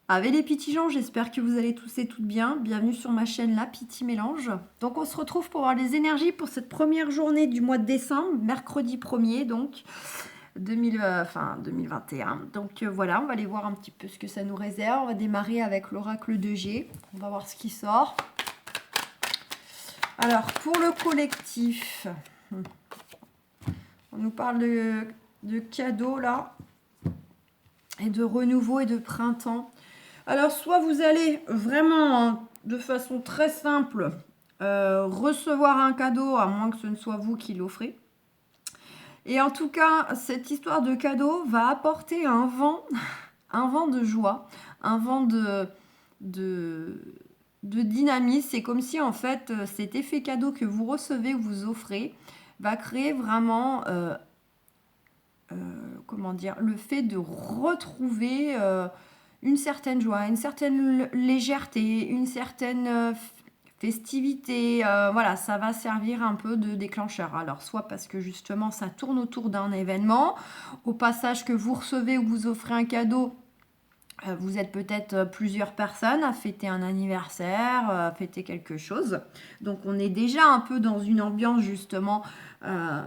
Avec les petits gens, j'espère que vous allez tous et toutes bien. Bienvenue sur ma chaîne La Petite Mélange. Donc on se retrouve pour voir les énergies pour cette première journée du mois de décembre, mercredi 1er donc 2021. Donc voilà, on va aller voir un petit peu ce que ça nous réserve. On va démarrer avec l'oracle de G. On va voir ce qui sort. Alors pour le collectif, on nous parle de cadeaux là, et de renouveau et de printemps. Alors, soit vous allez vraiment, de façon très simple, recevoir un cadeau, à moins que ce ne soit vous qui l'offrez. Et en tout cas, cette histoire de cadeau va apporter un vent, un vent de joie, un vent de, de dynamisme. C'est comme si, en fait, cet effet cadeau que vous recevez ou vous offrez va créer vraiment, comment dire, le fait de retrouver une certaine joie, une certaine légèreté, une certaine festivité. Voilà, ça va servir un peu de déclencheur. Alors, soit parce que justement, ça tourne autour d'un événement, au passage que vous recevez ou vous offrez un cadeau, vous êtes peut-être plusieurs personnes à fêter un anniversaire, à fêter quelque chose. Donc, on est déjà un peu dans une ambiance justement à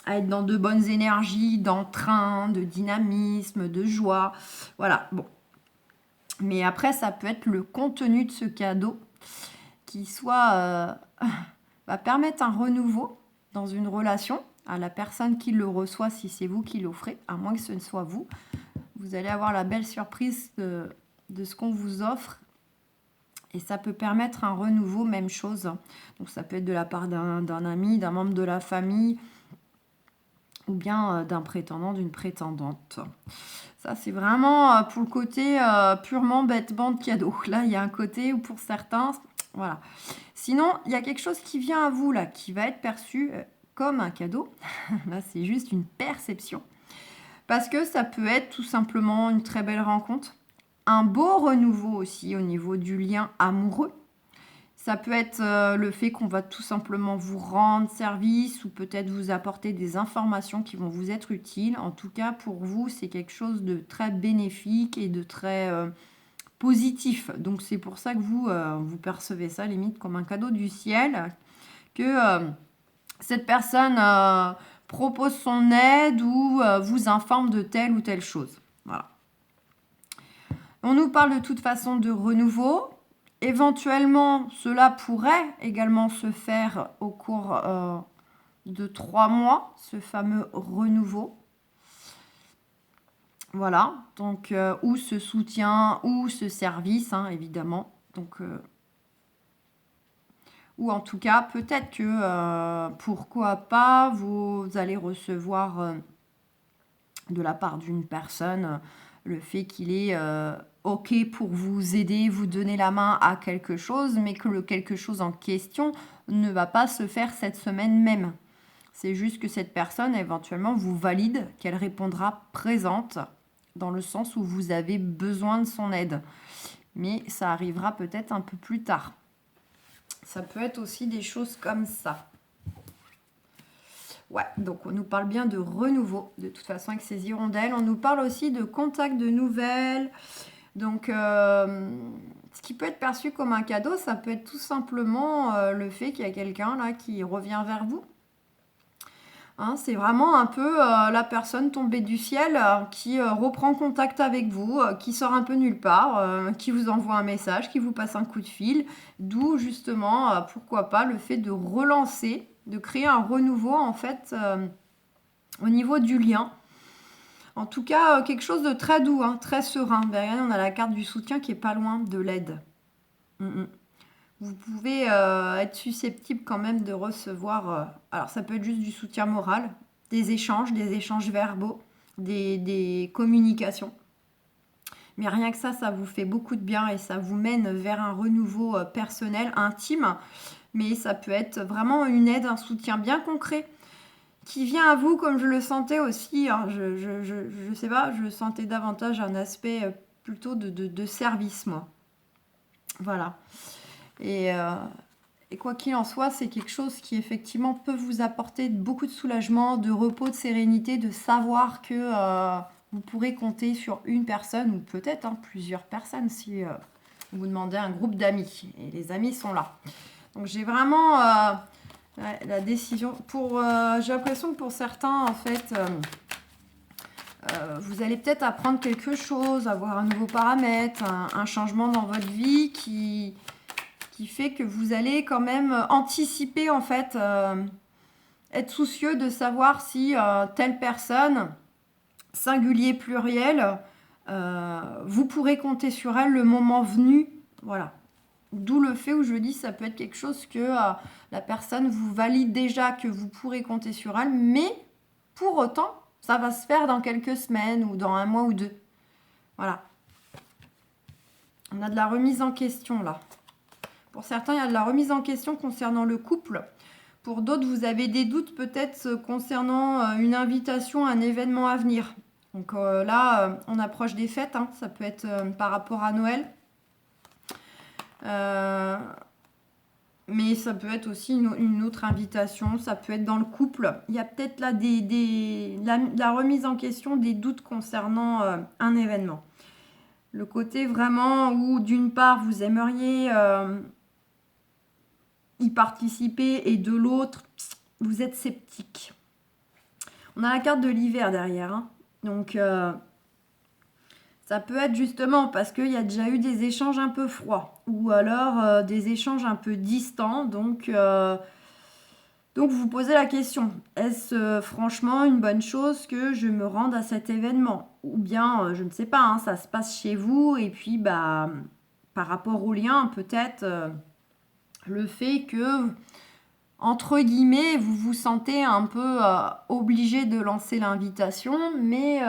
être dans de bonnes énergies, d'entrain, de dynamisme, de joie. Voilà, bon. Mais après, ça peut être le contenu de ce cadeau qui soit va permettre un renouveau dans une relation à la personne qui le reçoit, si c'est vous qui l'offrez, à moins que ce ne soit vous. Vous allez avoir la belle surprise de ce qu'on vous offre. Et ça peut permettre un renouveau, même chose. Donc ça peut être de la part d'un ami, d'un membre de la famille, ou bien d'un prétendant, d'une prétendante. Ça, c'est vraiment pour le côté purement bêtement de cadeau. Là, il y a un côté où pour certains, voilà. Sinon, il y a quelque chose qui vient à vous, là, qui va être perçu comme un cadeau. Là, c'est juste une perception. Parce que ça peut être tout simplement une très belle rencontre. Un beau renouveau aussi au niveau du lien amoureux. Ça peut être le fait qu'on va tout simplement vous rendre service ou peut-être vous apporter des informations qui vont vous être utiles. En tout cas, pour vous, c'est quelque chose de très bénéfique et de très positif. Donc, c'est pour ça que vous percevez ça limite comme un cadeau du ciel, que cette personne propose son aide ou vous informe de telle ou telle chose. Voilà. On nous parle de toute façon de renouveau. Éventuellement, cela pourrait également se faire au cours de 3 mois, ce fameux renouveau. Voilà, donc ou ce soutien ou ce service, hein, évidemment. Donc, ou en tout cas, peut-être que pourquoi pas, vous allez recevoir de la part d'une personne le fait qu'il est OK pour vous aider, vous donner la main à quelque chose, mais que le quelque chose en question ne va pas se faire cette semaine même. C'est juste que cette personne, éventuellement, vous valide qu'elle répondra présente dans le sens où vous avez besoin de son aide. Mais ça arrivera peut-être un peu plus tard. Ça peut être aussi des choses comme ça. Ouais, donc on nous parle bien de renouveau, de toute façon avec ces hirondelles. On nous parle aussi de contact de nouvelles. Donc, ce qui peut être perçu comme un cadeau, ça peut être tout simplement le fait qu'il y a quelqu'un là qui revient vers vous. Hein, c'est vraiment un peu la personne tombée du ciel qui reprend contact avec vous, qui sort un peu nulle part, qui vous envoie un message, qui vous passe un coup de fil. D'où justement, pourquoi pas, le fait de relancer, de créer un renouveau en fait au niveau du lien. En tout cas, quelque chose de très doux, hein, très serein. Derrière, on a la carte du soutien qui est pas loin de l'aide. Vous pouvez être susceptible quand même de recevoir, alors ça peut être juste du soutien moral, des échanges verbaux, des communications. Mais rien que ça vous fait beaucoup de bien et ça vous mène vers un renouveau personnel, intime. Mais ça peut être vraiment une aide, un soutien bien concret qui vient à vous comme je le sentais aussi. Hein. Je sais pas, je sentais davantage un aspect plutôt de service, moi. Voilà. Et quoi qu'il en soit, c'est quelque chose qui effectivement peut vous apporter beaucoup de soulagement, de repos, de sérénité, de savoir que vous pourrez compter sur une personne ou peut-être plusieurs personnes si vous demandez un groupe d'amis. Et les amis sont là. Donc j'ai vraiment la décision. J'ai l'impression que pour certains, en fait, vous allez peut-être apprendre quelque chose, avoir un nouveau paramètre, un changement dans votre vie qui fait que vous allez quand même anticiper, en fait, être soucieux de savoir si telle personne, singulier, pluriel, vous pourrez compter sur elle le moment venu. Voilà. D'où le fait où je dis ça peut être quelque chose que la personne vous valide déjà que vous pourrez compter sur elle, mais pour autant, ça va se faire dans quelques semaines ou dans un mois ou deux. Voilà. On a de la remise en question là. Pour certains, il y a de la remise en question concernant le couple. Pour d'autres, vous avez des doutes peut-être concernant une invitation à un événement à venir. Donc là, on approche des fêtes. Ça peut être par rapport à Noël. Mais ça peut être aussi une autre invitation. Ça peut être dans le couple. Il y a peut-être là la remise en question des doutes concernant un événement. Le côté vraiment où d'une part, vous aimeriez y participer et de l'autre, vous êtes sceptique. On a la carte de l'hiver derrière. Donc, ça peut être justement parce qu'il y a déjà eu des échanges un peu froids ou alors des échanges un peu distants. Donc vous vous posez la question, est-ce franchement une bonne chose que je me rende à cet événement? Ou bien, je ne sais pas, ça se passe chez vous et puis par rapport au lien, peut-être le fait que, entre guillemets, vous vous sentez un peu obligé de lancer l'invitation, mais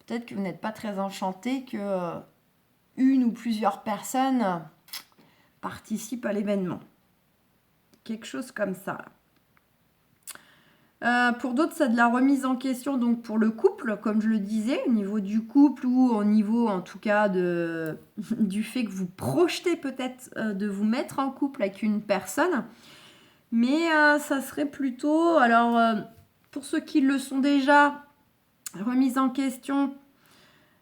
peut-être que vous n'êtes pas très enchanté que une ou plusieurs personnes participent à l'événement. Quelque chose comme ça. Pour d'autres, c'est de la remise en question donc pour le couple, comme je le disais, au niveau du couple ou au niveau en tout cas du fait que vous projetez peut-être de vous mettre en couple avec une personne. Mais ça serait plutôt, alors pour ceux qui le sont déjà, remise en question,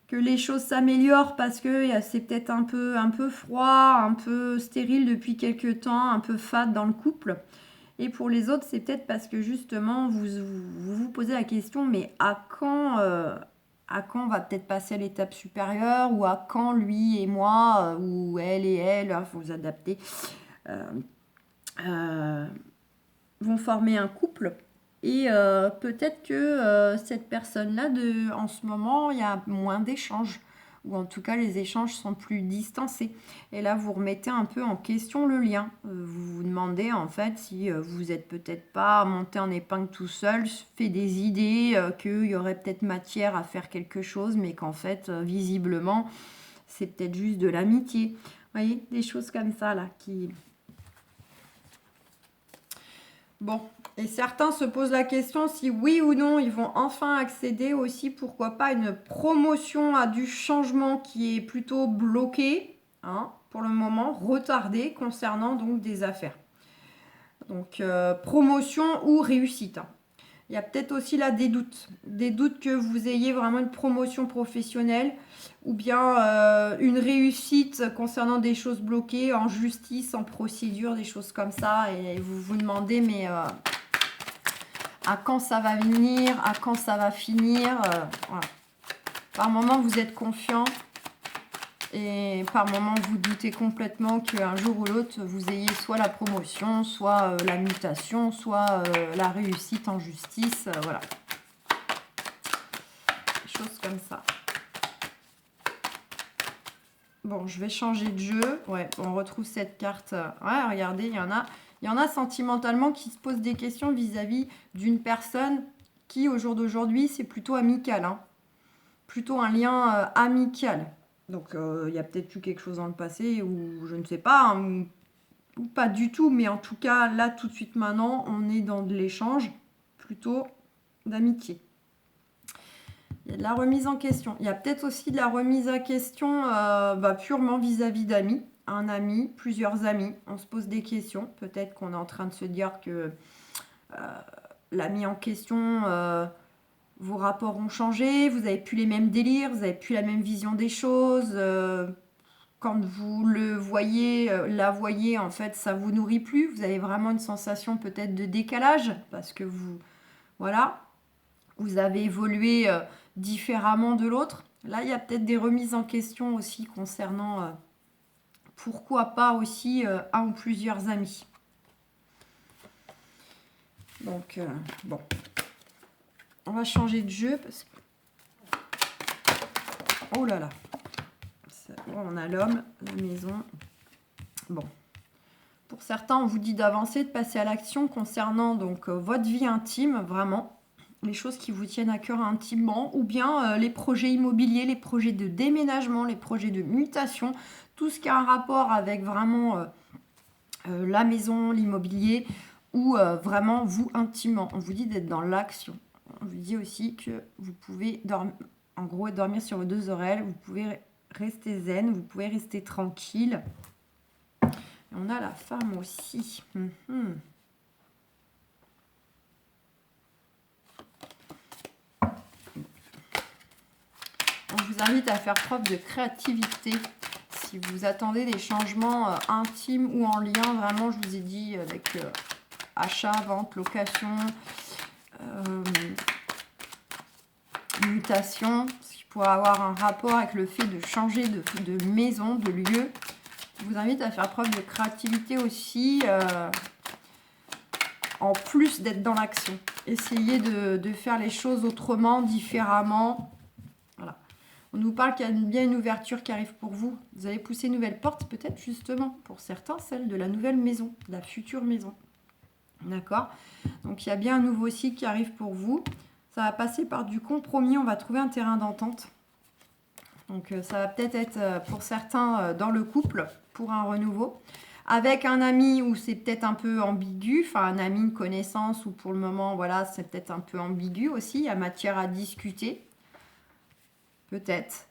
que les choses s'améliorent parce que c'est peut-être un peu froid, un peu stérile depuis quelques temps, un peu fade dans le couple. Et pour les autres, c'est peut-être parce que justement, vous posez la question, mais à quand on va peut-être passer à l'étape supérieure, ou à quand lui et moi, ou elle et elle, il faut vous adapter, vont former un couple. Et peut-être que cette personne-là, en ce moment, il y a moins d'échanges. Ou en tout cas, les échanges sont plus distancés. Et là, vous remettez un peu en question le lien. Vous vous demandez, en fait, si vous n'êtes peut-être pas monté en épingle tout seul, fait des idées, qu'il y aurait peut-être matière à faire quelque chose, mais qu'en fait, visiblement, c'est peut-être juste de l'amitié. Vous voyez, des choses comme ça, là, qui... Bon, et certains se posent la question si oui ou non ils vont enfin accéder aussi, pourquoi pas, une promotion à du changement qui est plutôt bloqué, pour le moment, retardé concernant donc des affaires. Donc promotion ou réussite. Il y a peut-être aussi là des doutes que vous ayez vraiment une promotion professionnelle ou bien une réussite concernant des choses bloquées en justice, en procédure, des choses comme ça. Et vous vous demandez, mais à quand ça va venir, à quand ça va finir. Voilà. Par moment, vous êtes confiant et par moment, vous doutez complètement qu'un jour ou l'autre, vous ayez soit la promotion, soit la mutation, soit la réussite en justice. Voilà. Des choses comme ça. Bon, je vais changer de jeu. Ouais, on retrouve cette carte. Ouais, regardez, il y en a sentimentalement qui se posent des questions vis-à-vis d'une personne qui, au jour d'aujourd'hui, c'est plutôt amical. Plutôt un lien amical. Donc, il y a peut-être eu quelque chose dans le passé ou je ne sais pas, ou pas du tout. Mais en tout cas, là, tout de suite, maintenant, on est dans de l'échange plutôt d'amitié. Il y a de la remise en question. Il y a peut-être aussi de la remise en question purement vis-à-vis d'amis. Un ami, plusieurs amis. On se pose des questions. Peut-être qu'on est en train de se dire que l'ami en question vos rapports ont changé, vous n'avez plus les mêmes délires, vous n'avez plus la même vision des choses. Quand vous le voyez, la voyez, en fait, ça vous nourrit plus. Vous avez vraiment une sensation peut-être de décalage parce que voilà, vous avez évolué différemment de l'autre. Là, il y a peut-être des remises en question aussi concernant pourquoi pas aussi un ou plusieurs amis. Donc, bon. On va changer de jeu parce que... Oh là là. Bon, on a l'homme, la maison. Bon. Pour certains, on vous dit d'avancer, de passer à l'action concernant donc votre vie intime, vraiment. Les choses qui vous tiennent à cœur intimement, ou bien les projets immobiliers, les projets de déménagement, les projets de mutation, tout ce qui a un rapport avec vraiment la maison, l'immobilier, ou vraiment vous intimement. On vous dit d'être dans l'action. On vous dit aussi que vous pouvez en gros dormir sur vos deux oreilles, vous pouvez rester zen, vous pouvez rester tranquille. Et on a la femme aussi. On vous invite à faire preuve de créativité. Si vous attendez des changements intimes ou en lien, vraiment, je vous ai dit, avec achat, vente, location, mutation, ce qui pourrait avoir un rapport avec le fait de changer de maison, de lieu. Je vous invite à faire preuve de créativité aussi, en plus d'être dans l'action. Essayez de faire les choses autrement, différemment. Voilà. On nous parle qu'il y a bien une ouverture qui arrive pour vous. Vous allez pousser une nouvelle porte, peut-être justement, pour certains, celle de la nouvelle maison, de la future maison. D'accord? Donc, il y a bien un nouveau cycle qui arrive pour vous. Ça va passer par du compromis. On va trouver un terrain d'entente. Donc, ça va peut-être être pour certains dans le couple, pour un renouveau. Avec un ami où c'est peut-être un peu ambigu, enfin un ami, une connaissance où pour le moment, voilà, c'est peut-être un peu ambigu aussi. Il y a matière à discuter. Peut-être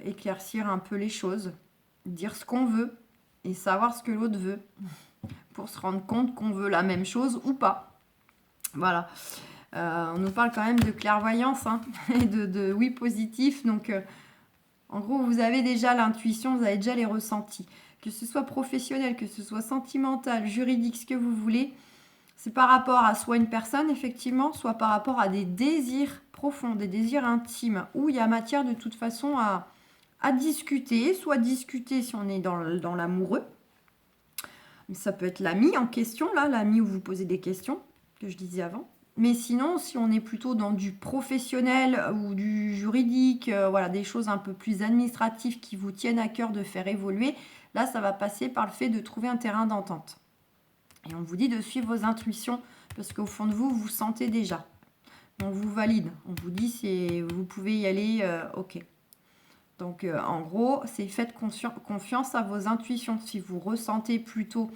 éclaircir un peu les choses, dire ce qu'on veut et savoir ce que l'autre veut pour se rendre compte qu'on veut la même chose ou pas. Voilà. On nous parle quand même de clairvoyance et de oui positif. Donc, en gros, vous avez déjà l'intuition, vous avez déjà les ressentis. Que ce soit professionnel, que ce soit sentimental, juridique, ce que vous voulez, c'est par rapport à soit une personne, effectivement, soit par rapport à des désirs profonds, des désirs intimes, où il y a matière de toute façon à discuter, soit discuter si on est dans l'amoureux. Ça peut être l'ami en question, là, l'ami où vous posez des questions, que je disais avant. Mais sinon, si on est plutôt dans du professionnel ou du juridique, voilà, des choses un peu plus administratives qui vous tiennent à cœur de faire évoluer, là, ça va passer par le fait de trouver un terrain d'entente. Et on vous dit de suivre vos intuitions, parce qu'au fond de vous, vous sentez déjà. On vous valide. On vous dit, vous pouvez y aller, ok. Donc, en gros, c'est faites confiance à vos intuitions. Si vous ressentez plutôt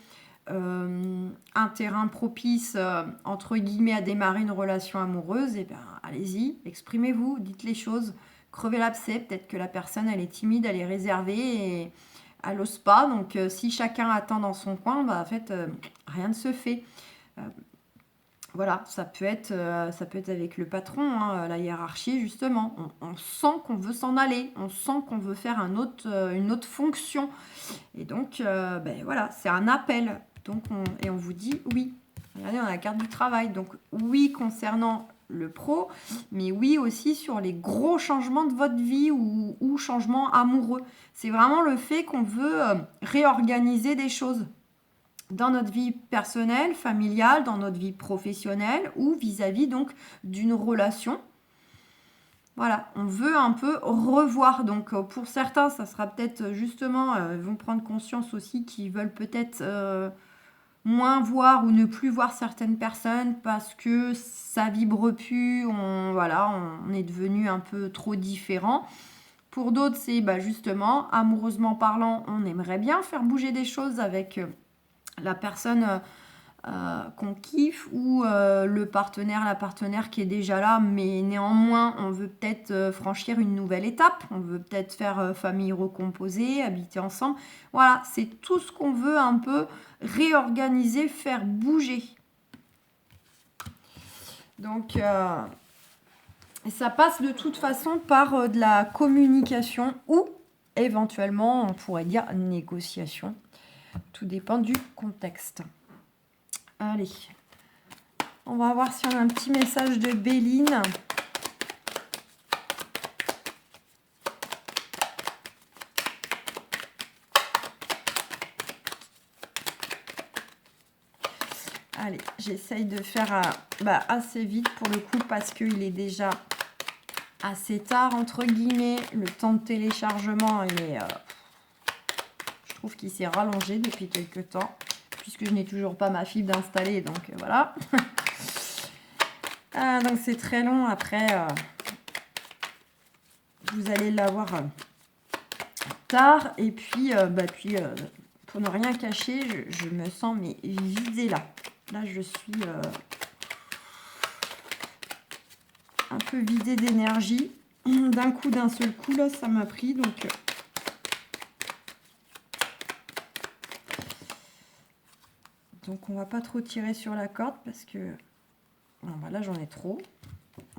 un terrain propice, entre guillemets, à démarrer une relation amoureuse, eh bien, allez-y, exprimez-vous, dites les choses, crevez l'abcès. Peut-être que la personne, elle est timide, elle est réservée et elle n'ose pas. Donc, si chacun attend dans son coin, bah, en fait, rien ne se fait. Voilà, ça peut être avec le patron, la hiérarchie, justement. On sent qu'on veut s'en aller, on sent qu'on veut faire une autre fonction. Et donc, voilà, c'est un appel. Donc, on vous dit oui. Regardez, on a la carte du travail. Donc, oui concernant le pro, mais oui aussi sur les gros changements de votre vie ou changements amoureux. C'est vraiment le fait qu'on veut réorganiser des choses dans notre vie personnelle, familiale, dans notre vie professionnelle ou vis-à-vis donc d'une relation. Voilà, on veut un peu revoir. Donc pour certains, ça sera peut-être justement, ils vont prendre conscience aussi qu'ils veulent peut-être moins voir ou ne plus voir certaines personnes parce que ça vibre plus, on est devenu un peu trop différent. Pour d'autres, c'est justement, amoureusement parlant, on aimerait bien faire bouger des choses avec la personne qu'on kiffe ou le partenaire, la partenaire qui est déjà là, mais néanmoins, on veut peut-être franchir une nouvelle étape, on veut peut-être faire famille recomposée, habiter ensemble. Voilà, c'est tout ce qu'on veut un peu réorganiser, faire bouger. Donc, Et ça passe de toute façon par de la communication ou éventuellement, on pourrait dire négociation. Tout dépend du contexte. Allez, on va voir si on a un petit message de Béline. Allez, j'essaye de faire assez vite pour le coup parce qu'il est déjà assez tard, entre guillemets. Le temps de téléchargement, je trouve qu'il s'est rallongé depuis quelques temps puisque je n'ai toujours pas ma fibre installée, donc voilà. Donc c'est très long. Après, vous allez l'avoir tard. Et puis, pour ne rien cacher, je me sens vidée là. Là, je suis un peu vidée d'énergie. D'un seul coup, là, ça m'a pris. Donc, on va pas trop tirer sur la corde parce que là, j'en ai trop.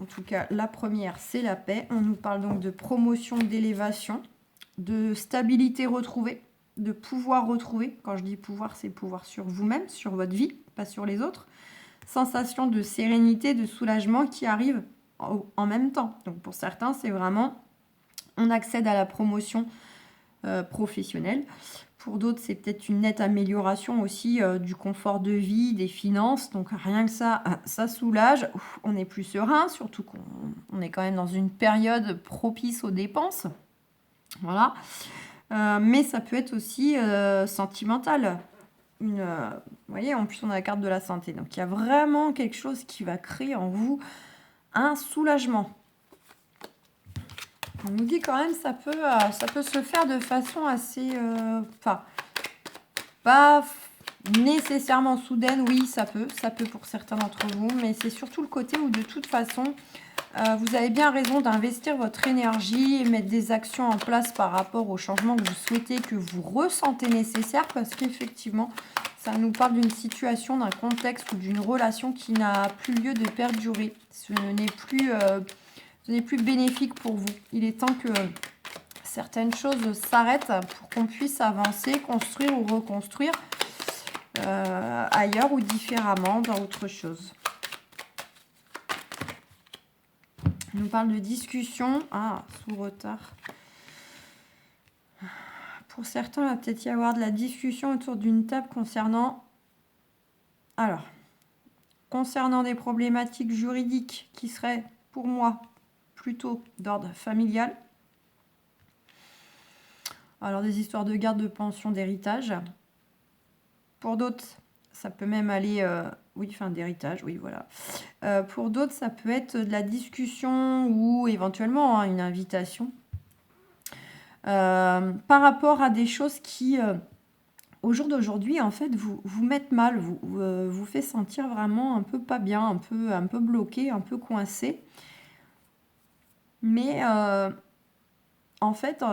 En tout cas, la première, c'est la paix. On nous parle donc de promotion, d'élévation, de stabilité retrouvée, de pouvoir retrouvé. Quand je dis pouvoir, c'est pouvoir sur vous-même, sur votre vie, pas sur les autres. Sensation de sérénité, de soulagement qui arrive en même temps. Donc pour certains, c'est vraiment, on accède à la promotion professionnelle. Pour d'autres, c'est peut-être une nette amélioration aussi du confort de vie, des finances. Donc rien que ça, ça soulage. On est plus serein, surtout qu'on est quand même dans une période propice aux dépenses. Voilà. Mais ça peut être aussi sentimental. Vous voyez, en plus on a la carte de la santé. Donc il y a vraiment quelque chose qui va créer en vous un soulagement. On nous dit quand même ça peut se faire de façon assez... pas nécessairement soudaine, oui, ça peut pour certains d'entre vous, mais c'est surtout le côté où de toute façon, vous avez bien raison d'investir votre énergie et mettre des actions en place par rapport au changement que vous souhaitez, que vous ressentez nécessaire, parce qu'effectivement, ça nous parle d'une situation, d'un contexte ou d'une relation qui n'a plus lieu de perdurer. Ce n'est plus bénéfique pour vous. Il est temps que certaines choses s'arrêtent pour qu'on puisse avancer, construire ou reconstruire ailleurs ou différemment dans autre chose. On nous parle de discussion. Sous retard. Pour certains, il va peut-être y avoir de la discussion autour d'une table concernant des problématiques juridiques qui seraient, pour moi, plutôt d'ordre familial. Alors, des histoires de garde, de pension, d'héritage. Pour d'autres, ça peut même aller... d'héritage, oui, voilà. Pour d'autres, ça peut être de la discussion ou éventuellement une invitation. Par rapport à des choses qui, au jour d'aujourd'hui, en fait, vous mettent mal, vous fait sentir vraiment un peu pas bien, un peu bloqué, un peu coincé. Mais en fait,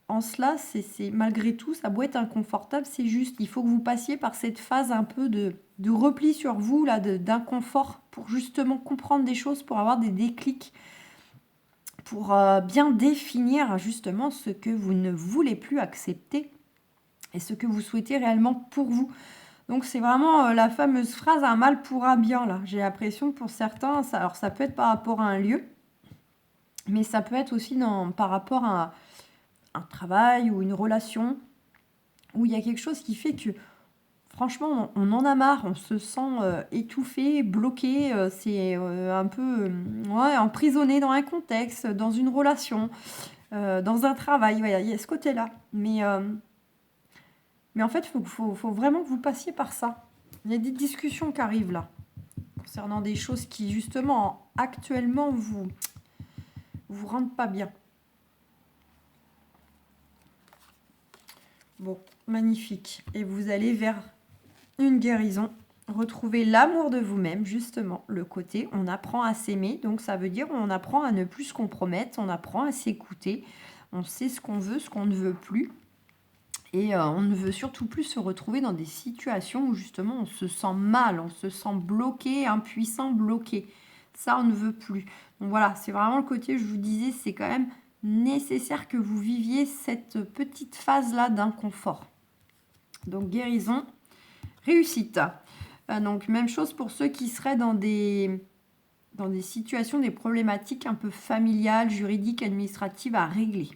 en cela, c'est malgré tout, ça doit être inconfortable, c'est juste, il faut que vous passiez par cette phase un peu de repli sur vous, là, d'inconfort, pour justement comprendre des choses, pour avoir des déclics, pour bien définir justement ce que vous ne voulez plus accepter et ce que vous souhaitez réellement pour vous. Donc c'est vraiment la fameuse phrase un mal pour un bien, là. J'ai l'impression que pour certains, ça peut être par rapport à un lieu, mais ça peut être aussi par rapport à un travail ou une relation où il y a quelque chose qui fait que franchement on en a marre, on se sent étouffé, bloqué, c'est un peu emprisonné dans un contexte, dans une relation, dans un travail, voilà, il y a ce côté-là. Mais en fait, il faut vraiment que vous passiez par ça. Il y a des discussions qui arrivent là, concernant des choses qui justement actuellement vous rendent pas bien. Bon, magnifique. Et vous allez vers une guérison. Retrouver l'amour de vous-même, justement, le côté on apprend à s'aimer. Donc ça veut dire on apprend à ne plus se compromettre, on apprend à s'écouter, on sait ce qu'on veut, ce qu'on ne veut plus. Et on ne veut surtout plus se retrouver dans des situations où justement on se sent mal, on se sent bloqué, impuissant, bloqué. Ça, on ne veut plus. Donc voilà, c'est vraiment le côté, je vous disais, c'est quand même nécessaire que vous viviez cette petite phase-là d'inconfort. Donc guérison, réussite. Donc même chose pour ceux qui seraient dans des situations, des problématiques un peu familiales, juridiques, administratives à régler.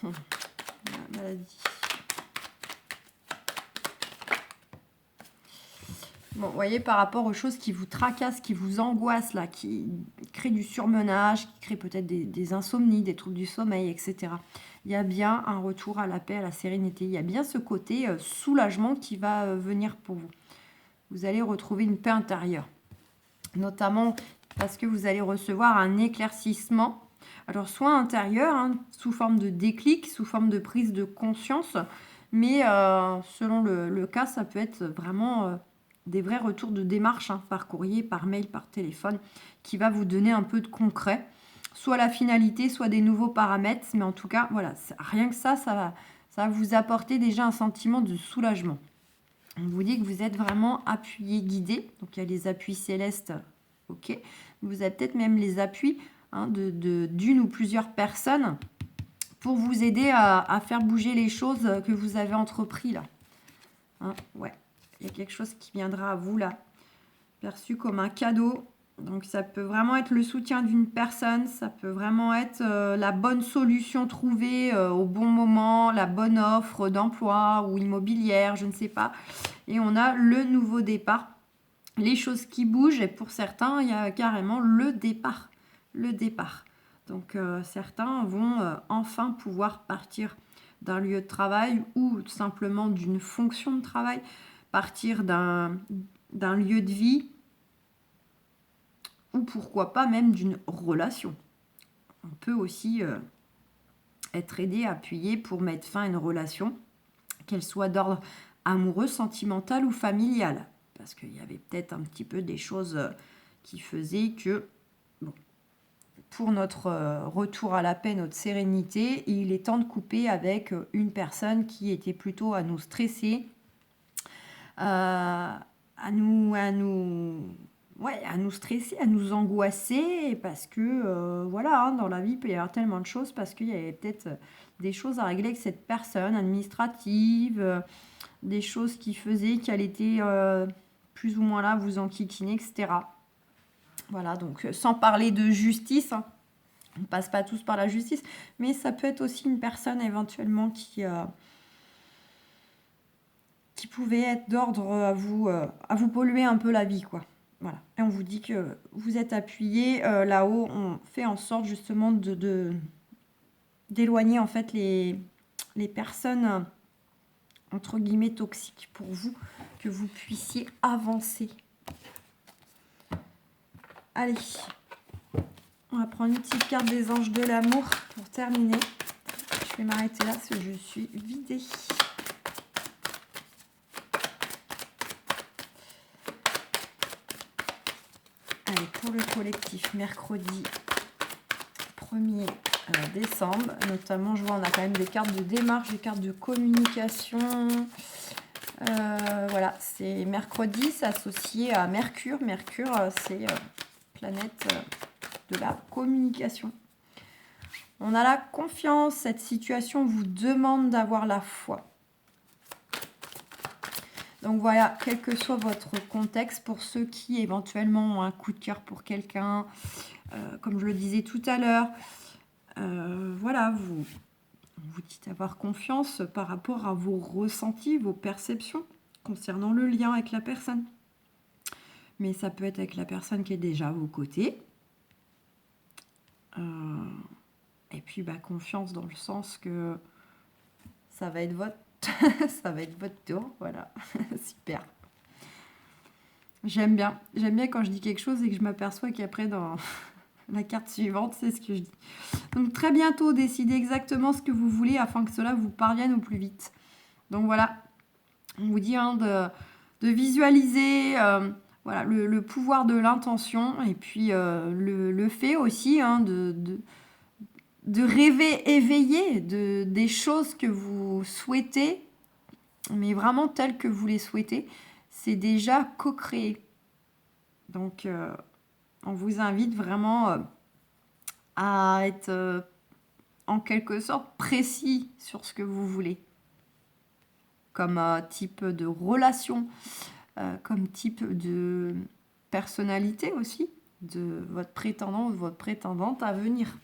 La maladie. Bon, vous voyez, par rapport aux choses qui vous tracassent, qui vous angoissent, là, qui créent du surmenage, qui créent peut-être des insomnies, des troubles du sommeil, etc. Il y a bien un retour à la paix, à la sérénité. Il y a bien ce côté soulagement qui va venir pour vous. Vous allez retrouver une paix intérieure. Notamment parce que vous allez recevoir un éclaircissement. Alors, soit intérieur, hein, sous forme de déclic, sous forme de prise de conscience. Mais selon le cas, ça peut être vraiment... des vrais retours de démarche, hein, par courrier, par mail, par téléphone, qui va vous donner un peu de concret, soit la finalité, soit des nouveaux paramètres, mais en tout cas, voilà, rien que ça va vous apporter déjà un sentiment de soulagement. On vous dit que vous êtes vraiment appuyé, guidé, donc il y a les appuis célestes, ok, vous avez peut-être même les appuis hein, d'une ou plusieurs personnes pour vous aider à faire bouger les choses que vous avez entrepris là. Hein, ouais. Il y a quelque chose qui viendra à vous là, perçu comme un cadeau. Donc ça peut vraiment être le soutien d'une personne, ça peut vraiment être la bonne solution trouvée au bon moment, la bonne offre d'emploi ou immobilière, je ne sais pas. Et on a le nouveau départ, les choses qui bougent et pour certains, il y a carrément le départ. Le départ. Donc certains vont enfin pouvoir partir d'un lieu de travail ou tout simplement d'une fonction de travail, partir d'un lieu de vie ou pourquoi pas même d'une relation. On peut aussi être aidé, appuyé pour mettre fin à une relation, qu'elle soit d'ordre amoureux, sentimental ou familial. Parce qu'il y avait peut-être un petit peu des choses qui faisaient que, bon, pour notre retour à la paix, notre sérénité, il est temps de couper avec une personne qui était plutôt à nous stresser, à nous stresser, à nous angoisser, parce que voilà, hein, dans la vie, il peut y avoir tellement de choses, parce qu'il y avait peut-être des choses à régler avec cette personne, administrative, des choses qui faisaient qu'elle était plus ou moins là, vous enquiquiner, etc. Voilà, donc sans parler de justice, hein, on ne passe pas tous par la justice, mais ça peut être aussi une personne éventuellement qui pouvait être d'ordre à vous polluer un peu la vie, quoi. Voilà. Et on vous dit que vous êtes appuyé là-haut, on fait en sorte justement d'éloigner en fait les personnes entre guillemets toxiques pour vous, que vous puissiez avancer. Allez, on va prendre une petite carte des anges de l'amour pour terminer. Je vais m'arrêter là parce que je suis vidée. Allez, pour le collectif, mercredi 1er décembre, notamment, je vois, on a quand même des cartes de démarche, des cartes de communication. Voilà, c'est mercredi, c'est associé à Mercure. Mercure, c'est planète de la communication. On a la confiance, cette situation vous demande d'avoir la foi. Donc voilà, quel que soit votre contexte, pour ceux qui éventuellement ont un coup de cœur pour quelqu'un, comme je le disais tout à l'heure, voilà, vous dites avoir confiance par rapport à vos ressentis, vos perceptions concernant le lien avec la personne. Mais ça peut être avec la personne qui est déjà à vos côtés. Et puis confiance dans le sens que ça va être votre ça va être votre tour, voilà. Super. J'aime bien quand je dis quelque chose et que je m'aperçois qu'après dans la carte suivante, c'est ce que je dis. Donc très bientôt, décidez exactement ce que vous voulez afin que cela vous parvienne au plus vite. Donc voilà, on vous dit de visualiser voilà, le pouvoir de l'intention et puis le fait aussi de rêver éveillé des choses que vous souhaitez, mais vraiment telles que vous les souhaitez, c'est déjà co-créé. Donc, on vous invite vraiment à être en quelque sorte précis sur ce que vous voulez, comme type de relation, comme type de personnalité aussi, de votre prétendant ou de votre prétendante à venir.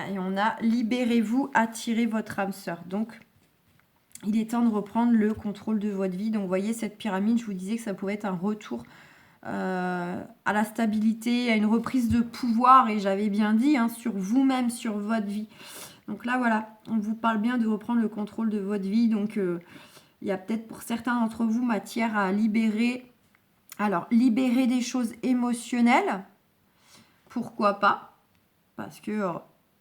Et on a libérez-vous, attirez votre âme sœur. Donc, il est temps de reprendre le contrôle de votre vie. Donc, vous voyez, cette pyramide, je vous disais que ça pouvait être un retour à la stabilité, à une reprise de pouvoir. Et j'avais bien dit, sur vous-même, sur votre vie. Donc là, voilà, on vous parle bien de reprendre le contrôle de votre vie. Donc, il y a peut-être pour certains d'entre vous matière à libérer. Alors, libérer des choses émotionnelles, pourquoi pas? Parce que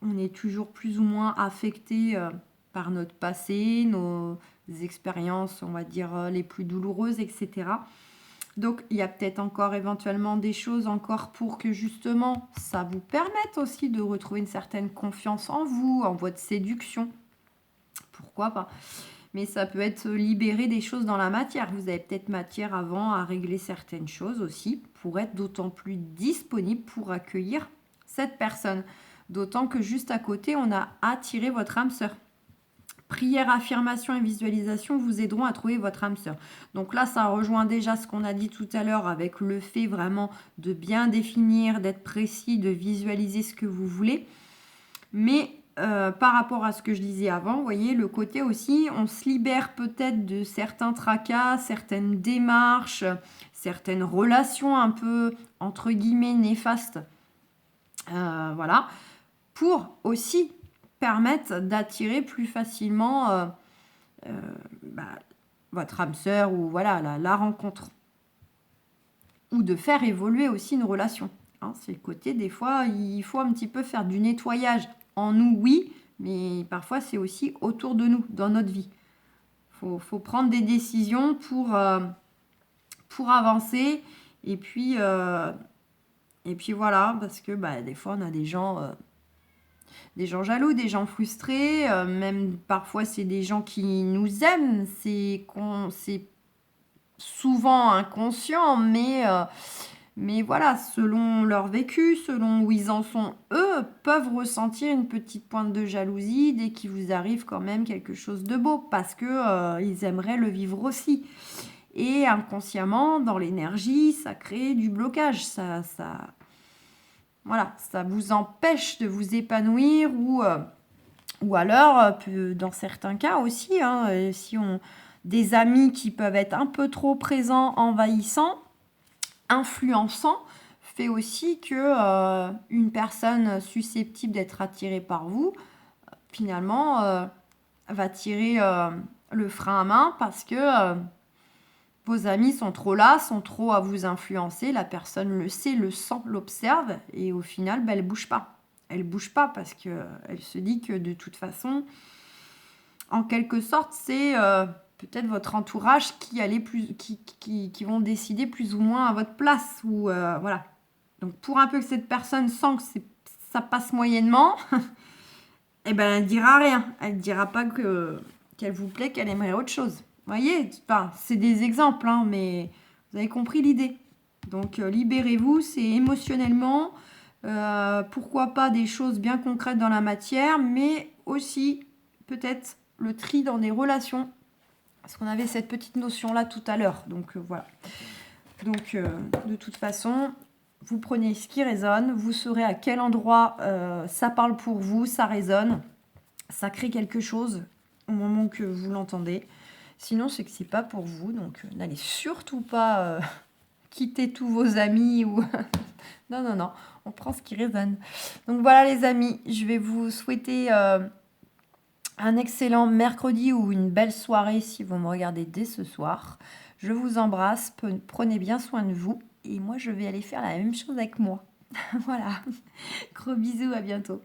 on est toujours plus ou moins affecté par notre passé, nos expériences, on va dire, les plus douloureuses, etc. Donc, il y a peut-être encore éventuellement des choses encore pour que justement, ça vous permette aussi de retrouver une certaine confiance en vous, en votre séduction. Pourquoi pas? Mais ça peut être libérer des choses dans la matière. Vous avez peut-être matière avant à régler certaines choses aussi pour être d'autant plus disponible pour accueillir cette personne. D'autant que juste à côté, on a attiré votre âme sœur. Prière, affirmation et visualisation vous aideront à trouver votre âme sœur. Donc là, ça rejoint déjà ce qu'on a dit tout à l'heure avec le fait vraiment de bien définir, d'être précis, de visualiser ce que vous voulez. Mais par rapport à ce que je disais avant, vous voyez, le côté aussi, on se libère peut-être de certains tracas, certaines démarches, certaines relations un peu, entre guillemets, néfastes. Voilà. Pour aussi permettre d'attirer plus facilement votre âme sœur ou voilà, la rencontre. Ou de faire évoluer aussi une relation. C'est le côté, des fois, il faut un petit peu faire du nettoyage. En nous, oui, mais parfois, c'est aussi autour de nous, dans notre vie. Faut prendre des décisions pour avancer. Et puis voilà, parce que des fois, on a des gens jaloux, des gens frustrés. Même parfois, c'est des gens qui nous aiment. C'est souvent inconscient, mais voilà, selon leur vécu, selon où ils en sont, eux peuvent ressentir une petite pointe de jalousie dès qu'il vous arrive quand même quelque chose de beau, parce que ils aimeraient le vivre aussi. Et inconsciemment, dans l'énergie, ça crée du blocage. Voilà, ça vous empêche de vous épanouir ou alors, dans certains cas aussi, si des amis qui peuvent être un peu trop présents, envahissants, influençant, fait aussi que une personne susceptible d'être attirée par vous, finalement, va tirer le frein à main parce que vos amis sont trop là, sont trop à vous influencer. La personne le sait, le sent, l'observe et au final, elle ne bouge pas. Elle ne bouge pas parce qu'elle se dit que de toute façon, en quelque sorte, c'est peut-être votre entourage qui vont décider plus ou moins à votre place. Ou voilà. Donc, pour un peu que cette personne sent que ça passe moyennement, eh ben, elle ne dira rien. Elle ne dira pas qu'elle vous plaît, qu'elle aimerait autre chose. Vous voyez, c'est des exemples, mais vous avez compris l'idée. Donc, libérez-vous, c'est émotionnellement, pourquoi pas des choses bien concrètes dans la matière, mais aussi peut-être le tri dans des relations. Parce qu'on avait cette petite notion-là tout à l'heure. Donc, voilà. Donc, de toute façon, vous prenez ce qui résonne, vous saurez à quel endroit ça parle pour vous, ça résonne, ça crée quelque chose au moment que vous l'entendez. Sinon, c'est que c'est pas pour vous, donc n'allez surtout pas quitter tous vos amis ou non, on prend ce qui résonne. Donc voilà les amis, je vais vous souhaiter un excellent mercredi ou une belle soirée si vous me regardez dès ce soir. Je vous embrasse, prenez bien soin de vous et moi je vais aller faire la même chose avec moi. Voilà, gros bisous, à bientôt.